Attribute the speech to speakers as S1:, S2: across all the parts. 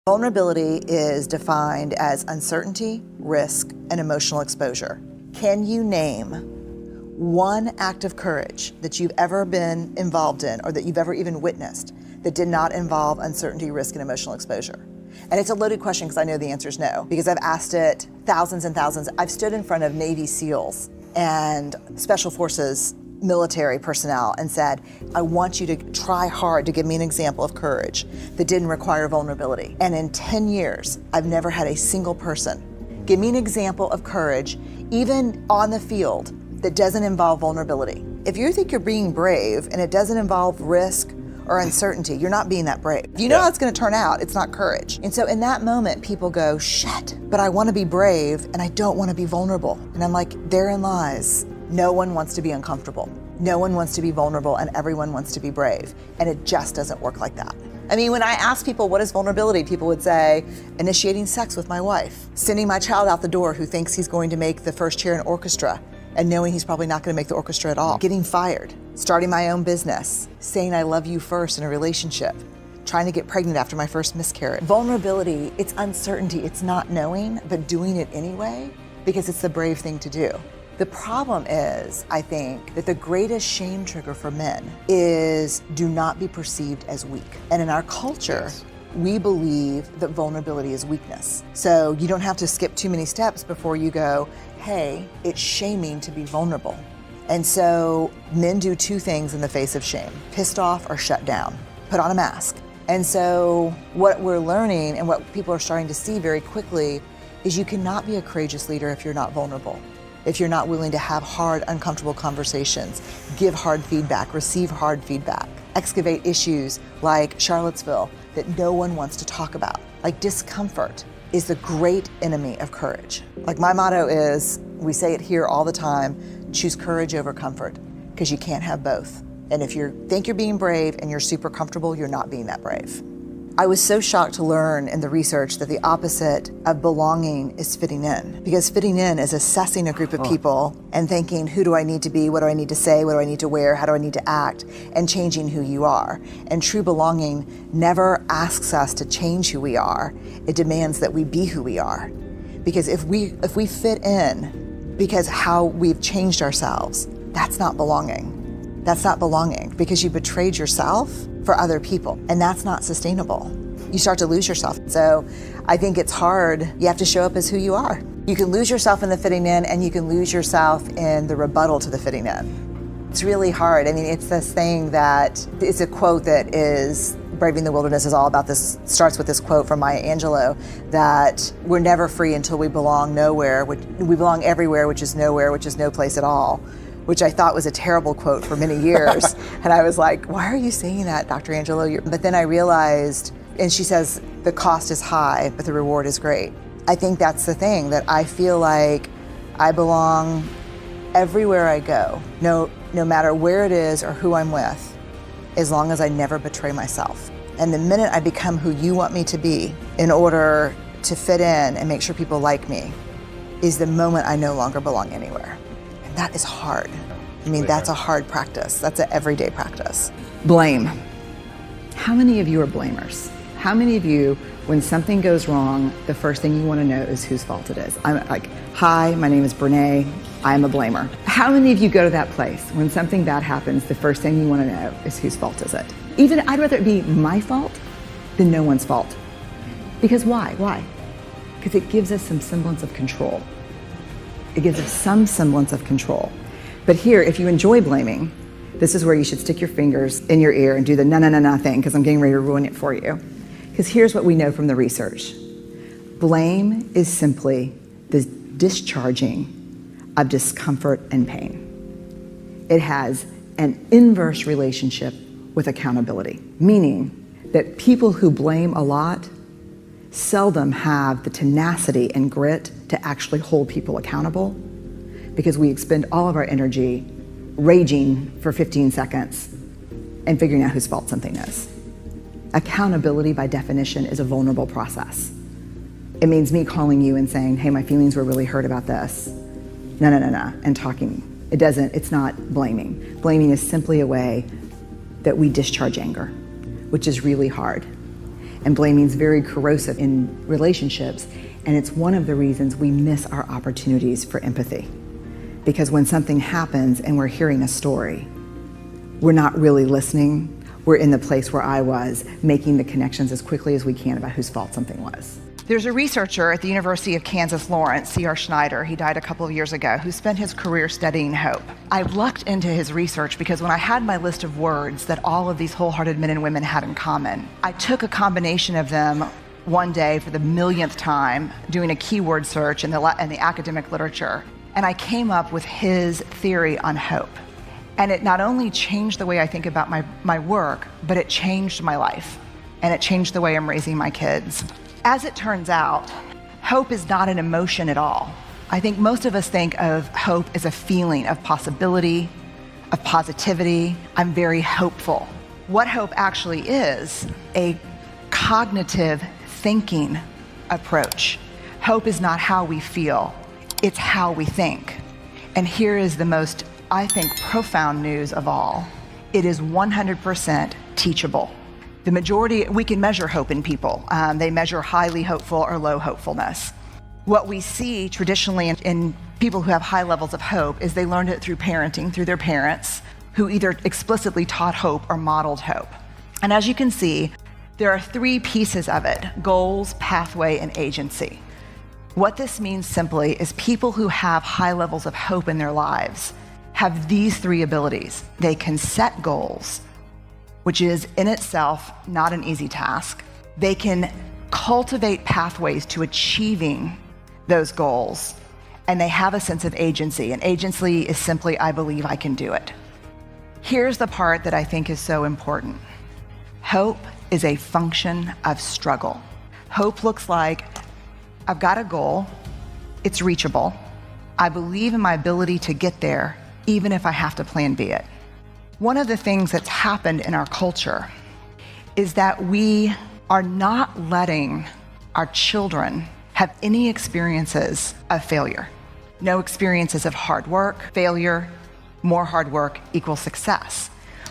S1: Vulnerability is defined as uncertainty, risk, and emotional exposure. Can you name one act of courage that you've ever been involved in or that you've ever even witnessed that did not involve uncertainty, risk, and emotional exposure? And it's a loaded question because I know the answer is no, because I've asked it thousands and thousands. I've stood in front of Navy SEALs and Special Forces military personnel and said, I want you to try hard to give me an example of courage that didn't require vulnerability. And in 10 years, I've never had a single person give me an example of courage, even on the field, that doesn't involve vulnerability. If you think you're being brave and it doesn't involve risk or uncertainty, you're not being that brave. You know how it's gonna turn out, it's not courage. And so in that moment, people go, shit, but I wanna be brave and I don't wanna be vulnerable. And I'm like, therein lies. No one wants to be uncomfortable. No one wants to be vulnerable, and everyone wants to be brave. And it just doesn't work like that. I mean, when I ask people what is vulnerability, people would say, initiating sex with my wife, sending my child out the door who thinks he's going to make the first chair in orchestra and knowing he's probably not going to make the orchestra at all, getting fired, starting my own business, saying I love you first in a relationship, trying to get pregnant after my first miscarriage. Vulnerability, it's uncertainty, it's not knowing, but doing it anyway because it's the brave thing to do. The problem is, I think, that the greatest shame trigger for men is do not be perceived as weak. And in our culture, we believe that vulnerability is weakness. So you don't have to skip too many steps before you go, hey, it's shaming to be vulnerable. And so men do two things in the face of shame: pissed off or shut down, put on a mask. And so what we're learning and what people are starting to see very quickly is you cannot be a courageous leader if you're not vulnerable. If you're not willing to have hard, uncomfortable conversations, give hard feedback, receive hard feedback, excavate issues like Charlottesville that no one wants to talk about. Like discomfort is the great enemy of courage. Like my motto is, we say it here all the time, choose courage over comfort, because you can't have both. And if you think you're being brave and you're super comfortable, you're not being that brave. I was so shocked to learn in the research that the opposite of belonging is fitting in. Because fitting in is assessing a group of people and thinking, who do I need to be? What do I need to say? What do I need to wear? How do I need to act? And changing who you are. And true belonging never asks us to change who we are. It demands that we be who we are. Because if we fit in because how we've changed ourselves, that's not belonging. That's not belonging because you betrayed yourself for other people, and that's not sustainable. You start to lose yourself. So I think it's hard. You have to show up as who you are. You can lose yourself in the fitting in, and you can lose yourself in the rebuttal to the fitting in. It's really hard. I mean, it's this thing that, it's a quote that is, Braving the Wilderness is all about this, starts with this quote from Maya Angelou, that we're never free until we belong nowhere. We belong everywhere, which is nowhere, which is no place at all. Which I thought was a terrible quote for many years. And I was like, why are you saying that, Dr. Angelou? But then I realized, and she says, the cost is high, but the reward is great. I think that's the thing, that I feel like I belong everywhere I go, no matter where it is or who I'm with, as long as I never betray myself. And the minute I become who you want me to be in order to fit in and make sure people like me, is the moment I no longer belong anywhere. That is hard. I mean, that's a hard practice. That's an everyday practice.
S2: Blame. How many of you are blamers? How many of you, when something goes wrong, the first thing you want to know is whose fault it is? I'm like, hi, my name is Brené. I'm a blamer. How many of you go to that place when something bad happens, the first thing you want to know is whose fault is it? Even I'd rather it be my fault than no one's fault. Because why? Why? Because it gives us some semblance of control. It gives us some semblance of control. But here, if you enjoy blaming, this is where you should stick your fingers in your ear and do the na thing, because I'm getting ready to ruin it for you. Because here's what we know from the research. Blame is simply the discharging of discomfort and pain. It has an inverse relationship with accountability, meaning that people who blame a lot seldom have the tenacity and grit to actually hold people accountable, because we expend all of our energy raging for 15 seconds and figuring out whose fault something is. Accountability, by definition, is a vulnerable process. It means me calling you and saying, hey, my feelings were really hurt about this. No, and talking. It's not blaming. Blaming is simply a way that we discharge anger, which is really hard. And blaming is very corrosive in relationships, and it's one of the reasons we miss our opportunities for empathy. Because when something happens and we're hearing a story, we're not really listening. We're in the place where I was, making the connections as quickly as we can about whose fault something was.
S1: There's a researcher at the University of Kansas Lawrence, C.R. Schneider, he died a couple of years ago, who spent his career studying hope. I lucked into his research because when I had my list of words that all of these wholehearted men and women had in common, I took a combination of them one day for the millionth time, doing a keyword search in the academic literature, and I came up with his theory on hope. And it not only changed the way I think about my work, but it changed my life, and it changed the way I'm raising my kids. As it turns out, hope is not an emotion at all. I think most of us think of hope as a feeling of possibility, of positivity. I'm very hopeful. What hope actually is, a cognitive thinking approach. Hope is not how we feel, it's how we think. And here is the most, I think, profound news of all. It is 100% teachable. The majority, we can measure hope in people. They measure highly hopeful or low hopefulness. What we see traditionally in people who have high levels of hope is they learned it through parenting, through their parents, who either explicitly taught hope or modeled hope. And as you can see, there are three pieces of it: goals, pathway, and agency. What this means simply is people who have high levels of hope in their lives have these three abilities. They can set goals, which is in itself not an easy task. They can cultivate pathways to achieving those goals, and they have a sense of agency. And agency is simply, I believe I can do it. Here's the part that I think is so important. Hope is a function of struggle. Hope looks like, I've got a goal, it's reachable. I believe in my ability to get there, even if I have to plan B it. One of the things that's happened in our culture is that we are not letting our children have any experiences of failure. No experiences of hard work, failure, more hard work equals success.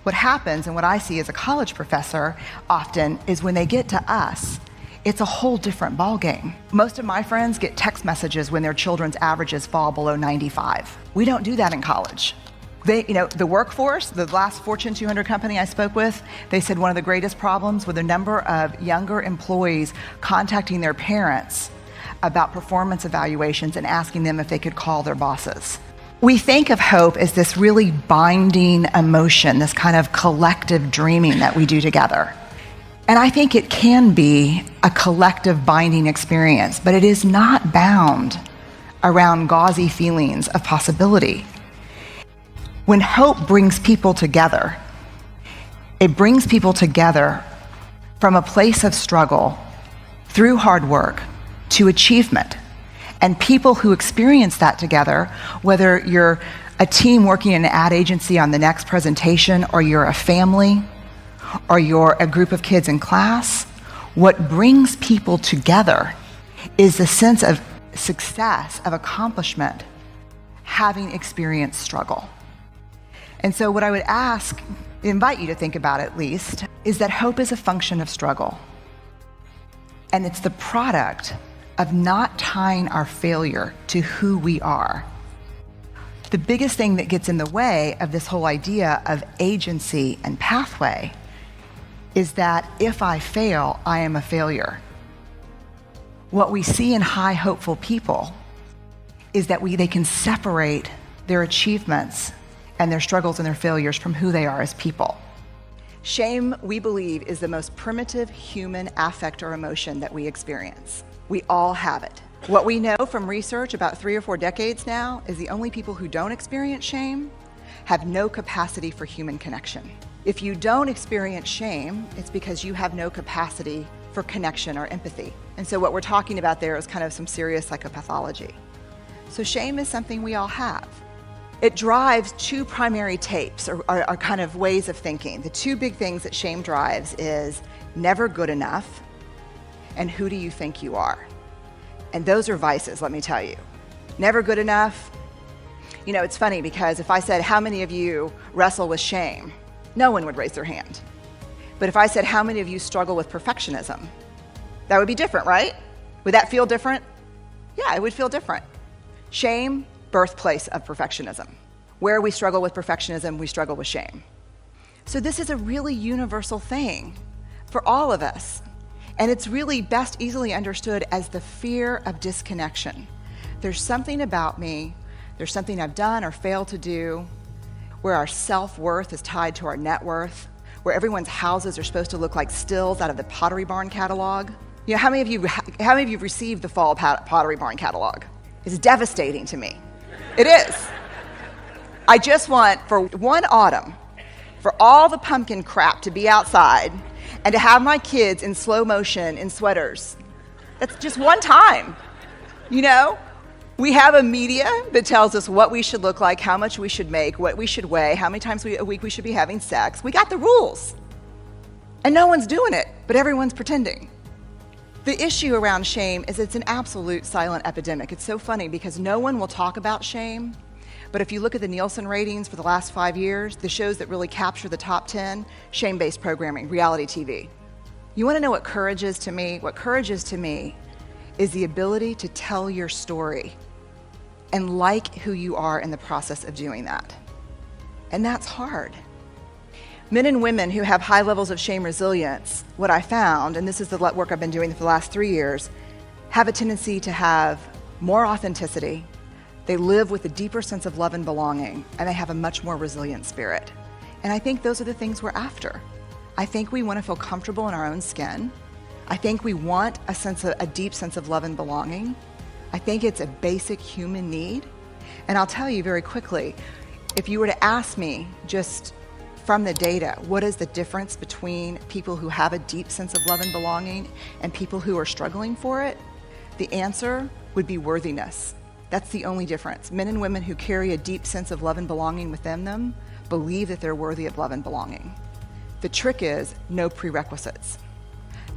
S1: What happens, and what I see as a college professor often, is when they get to us, it's a whole different ballgame. Most of my friends get text messages when their children's averages fall below 95. We don't do that in college. The workforce, the last Fortune 200 company I spoke with, they said one of the greatest problems with a number of younger employees contacting their parents about performance evaluations and asking them if they could call their bosses. We think of hope as this really binding emotion, this kind of collective dreaming that we do together. And I think it can be a collective binding experience, but it is not bound around gauzy feelings of possibility. When hope brings people together, it brings people together from a place of struggle through hard work to achievement. And people who experience that together, whether you're a team working in an ad agency on the next presentation, or you're a family, or you're a group of kids in class, what brings people together is the sense of success, of accomplishment, having experienced struggle. And so what I would invite you to think about at least, is that hope is a function of struggle. And it's the product of not tying our failure to who we are. The biggest thing that gets in the way of this whole idea of agency and pathway is that if I fail, I am a failure. What we see in high hopeful people is that they can separate their achievements and their struggles and their failures from who they are as people. Shame, we believe, is the most primitive human affect or emotion that we experience. We all have it. What we know from research about 3 or 4 decades now is the only people who don't experience shame have no capacity for human connection. If you don't experience shame, it's because you have no capacity for connection or empathy. And so what we're talking about there is kind of some serious psychopathology. So shame is something we all have. It drives 2 primary tapes or kind of ways of thinking. The 2 big things that shame drives is never good enough and who do you think you are? And those are vices, let me tell you. Never good enough. You know, it's funny because if I said, how many of you wrestle with shame? No one would raise their hand.
S2: But if I said, how many of you struggle with perfectionism? That would be different, right? Would that feel different? Yeah, it would feel different. Shame, birthplace of perfectionism. Where we struggle with perfectionism, we struggle with shame. So this is a really universal thing for all of us. And it's really best easily understood as the fear of disconnection. There's something about me, there's something I've done or failed to do, where our self-worth is tied to our net worth, where everyone's houses are supposed to look like stills out of the Pottery Barn catalog. You know, how many of you received the fall Pottery Barn catalog? It's devastating to me. It is. I just want, for one autumn, for all the pumpkin crap to be outside and to have my kids in slow motion in sweaters. That's just one time, you know? We have a media that tells us what we should look like, how much we should make, what we should weigh, how many times a week we should be having sex. We got the rules. And no one's doing it, but everyone's pretending. The issue around shame is it's an absolute silent epidemic. It's so funny because no one will talk about shame, but if you look at the Nielsen ratings for the last 5 years, the shows that really capture the top 10, shame-based programming, reality TV. You want to know what courage is to me? What courage is to me is the ability to tell your story and like who you are in the process of doing that. And that's hard. Men and women who have high levels of shame resilience, what I found, and this is the work I've been doing for the last 3 years, have a tendency to have more authenticity. They live with a deeper sense of love and belonging, and they have a much more resilient spirit. And I think those are the things we're after. I think we want to feel comfortable in our own skin. I think we want a deep sense of love and belonging. I think it's a basic human need. And I'll tell you very quickly, if you were to ask me just from the data, what is the difference between people who have a deep sense of love and belonging and people who are struggling for it? The answer would be worthiness. That's the only difference. Men and women who carry a deep sense of love and belonging within them believe that they're worthy of love and belonging. The trick is no prerequisites.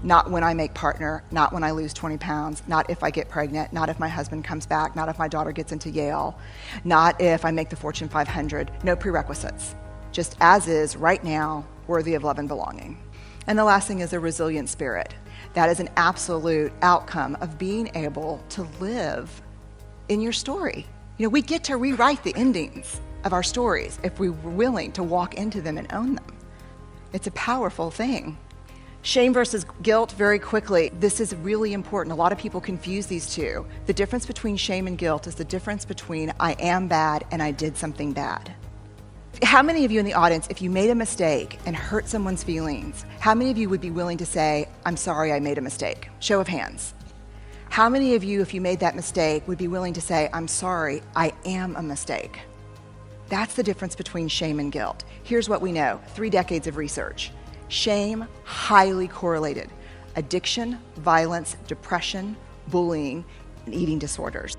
S2: Not when I make partner, not when I lose 20 pounds, not if I get pregnant, not if my husband comes back, not if my daughter gets into Yale, not if I make the Fortune 500. No prerequisites. Just as is right now, worthy of love and belonging. And the last thing is a resilient spirit. That is an absolute outcome of being able to live in your story. You know, we get to rewrite the endings of our stories if we're willing to walk into them and own them. It's a powerful thing. Shame versus guilt, very quickly. This is really important. A lot of people confuse these two. The difference between shame and guilt is the difference between I am bad and I did something bad. How many of you in the audience, if you made a mistake and hurt someone's feelings, how many of you would be willing to say, I'm sorry I made a mistake? Show of hands. How many of you, if you made that mistake, would be willing to say, I'm sorry, I am a mistake? That's the difference between shame and guilt. Here's what we know, 3 decades of research. Shame, highly correlated. Addiction, violence, depression, bullying, and eating disorders.